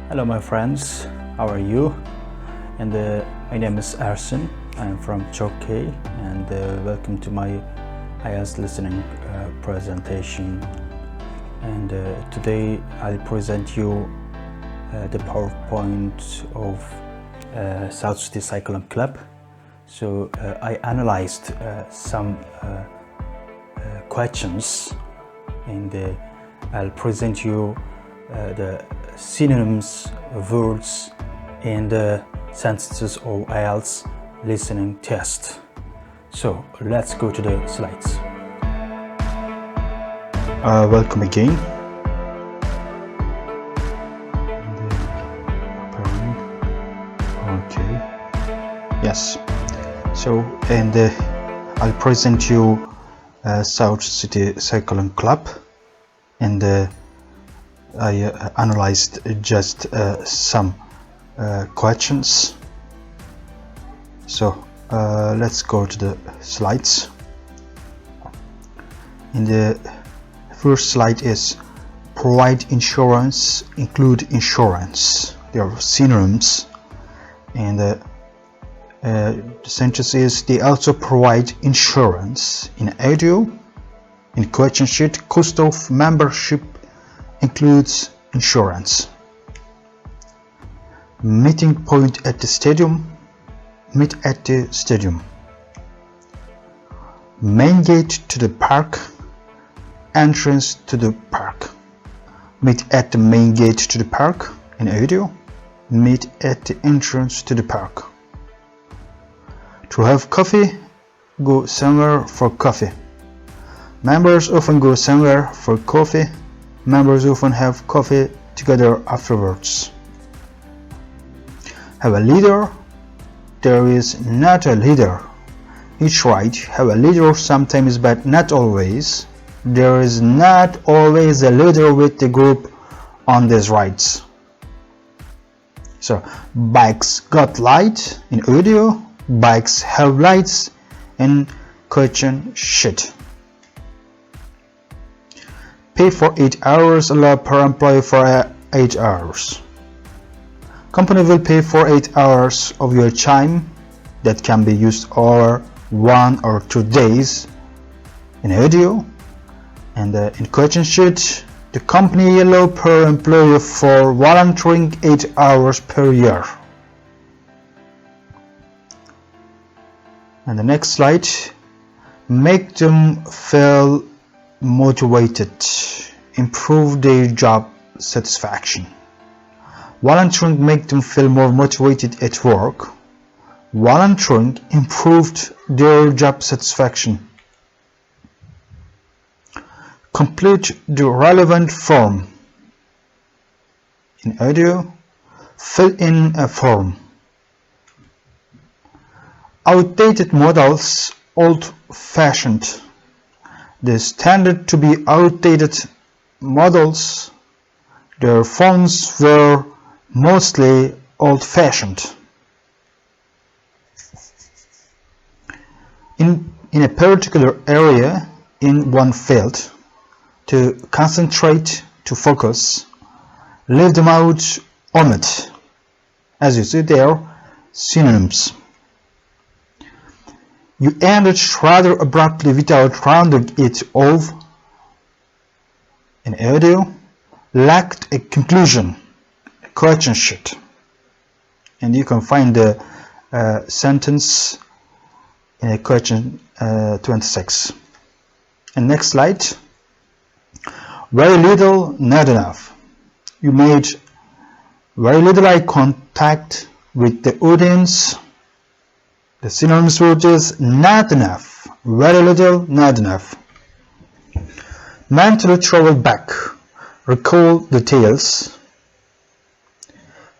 Hello my friends, how are you? And my name is Ersin. I'm from Turkey and welcome to my IELTS listening presentation. And today I'll present you the PowerPoint of South City Cycling Club. So I analyzed some questions and I'll present you the synonyms, words, and sentences of IELTS listening test. So let's go to the slides. Welcome again. Okay. Yes. So and I'll present you South City Cycling Club, and I analyzed just some questions. So let's go to the slides. And the first slide is provide insurance, include insurance. They are synonyms. And the sentence is they also provide insurance. In audio, in question sheet, cost of membership includes insurance. Meeting point at the stadium, meet at the stadium. Main gate to the park, entrance to the park. Meet at the main gate to the park. In audio, meet at the entrance to the park. To have coffee, go somewhere for coffee. Members often go somewhere for coffee. Members often have coffee together afterwards. Have a leader? There is not a leader. It's right, have a leader sometimes but not always. There is not always a leader with the group on these rides. So, bikes got light in audio, bikes have lights in question sheet. Pay for 8 hours, allow per employee for 8 hours. Company will pay for 8 hours of your time that can be used over 1 or 2 days in audio. And in question sheet, the company allow per employee for volunteering 8 hours per year. And the next slide, make them feel motivated, improve their job satisfaction. Volunteering make them feel more motivated at work. Volunteering improved their job satisfaction. Complete the relevant form. In audio, fill in a form. Outdated models, old-fashioned. The standard to be outdated models, their phones were mostly old-fashioned. In a particular area, in one field, to concentrate, to focus, leave them out, omit. As you see, they are synonyms. You ended rather abruptly without rounding it off. In audio, lacked a conclusion, a question sheet. And you can find the sentence in a question 26. And next slide. Very little, not enough. You made very little eye contact with the audience. The synonymous word is not enough. Very little, not enough. Mentally travel back. Recall details.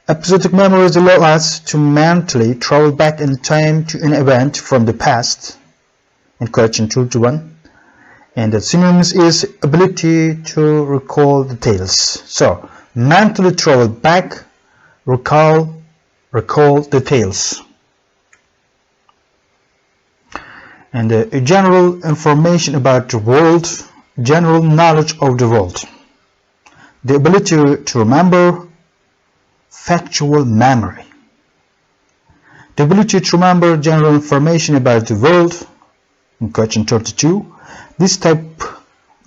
Episodic memories allow us to mentally travel back in time to an event from the past. In question 21. And the synonymous is ability to recall details. So, mentally travel back, recall details. And general information about the world, general knowledge of the world. The ability to remember, factual memory. The ability to remember general information about the world. In question 32, this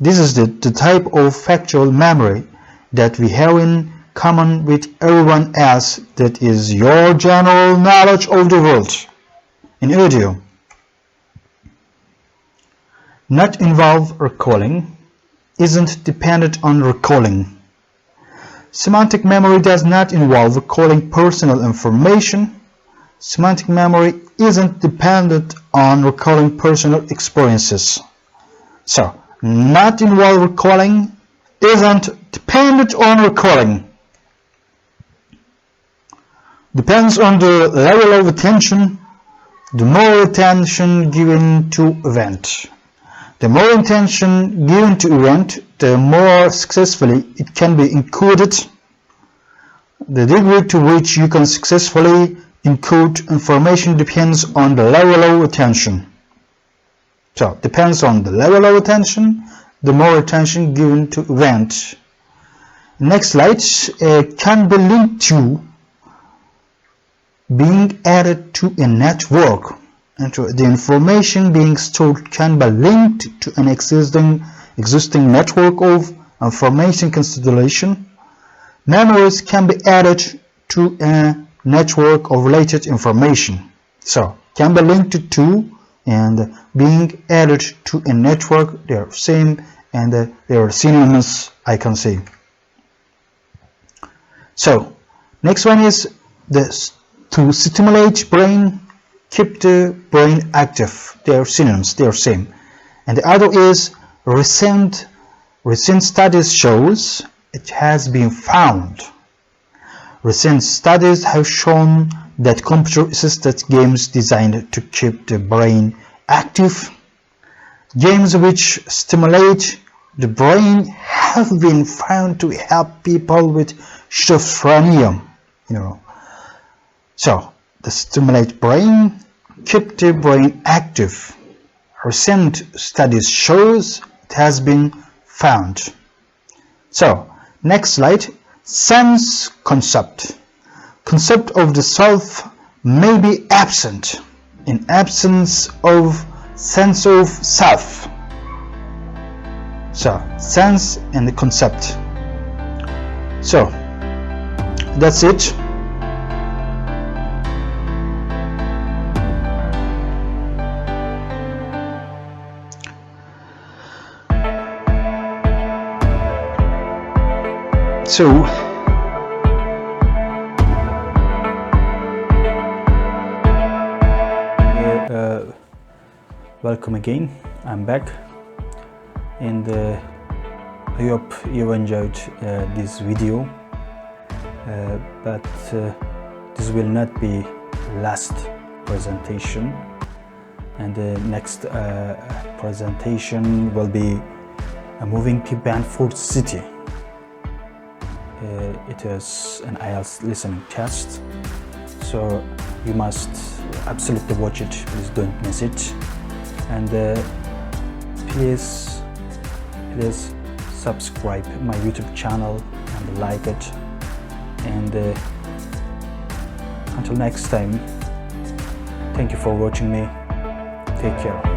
is the type of factual memory that we have in common with everyone else, that is your general knowledge of the world. In audio, not involve recalling, isn't dependent on recalling. Semantic memory does not involve recalling personal information. Semantic memory isn't dependent on recalling personal experiences. So, not involve recalling, isn't dependent on recalling. Depends on the level of attention, the more attention given to event. The more attention given to event, the more successfully it can be encoded. The degree to which you can successfully encode information depends on the level of attention. So, depends on the level of attention, the more attention given to event. Next slide, can be linked to, being added to a network. And the information being stored can be linked to an existing network of information constellation. Memories can be added to a network of related information. So, can be linked to and being added to a network, they are same and they are synonymous, I can say. So, next one is to stimulate brain, keep the brain active. They are synonyms, they are same. And the other is recent studies shows, it has been found. Recent studies have shown that computer-assisted games designed to keep the brain active, games which stimulate the brain, have been found to help people with schizophrenia. So, the stimulate brain, keep the brain active. Recent studies shows it has been found. So, next slide. Sense concept. Concept of the self may be absent in absence of sense of self. So, sense and the concept. So, that's it. So, welcome again. I'm back, and I hope you enjoyed this video. But this will not be last presentation, and the next presentation will be moving to Banford City. It is an IELTS listening test, so you must absolutely watch it. Please don't miss it, and please subscribe my YouTube channel and like it. And until next time, thank you for watching me. Take care.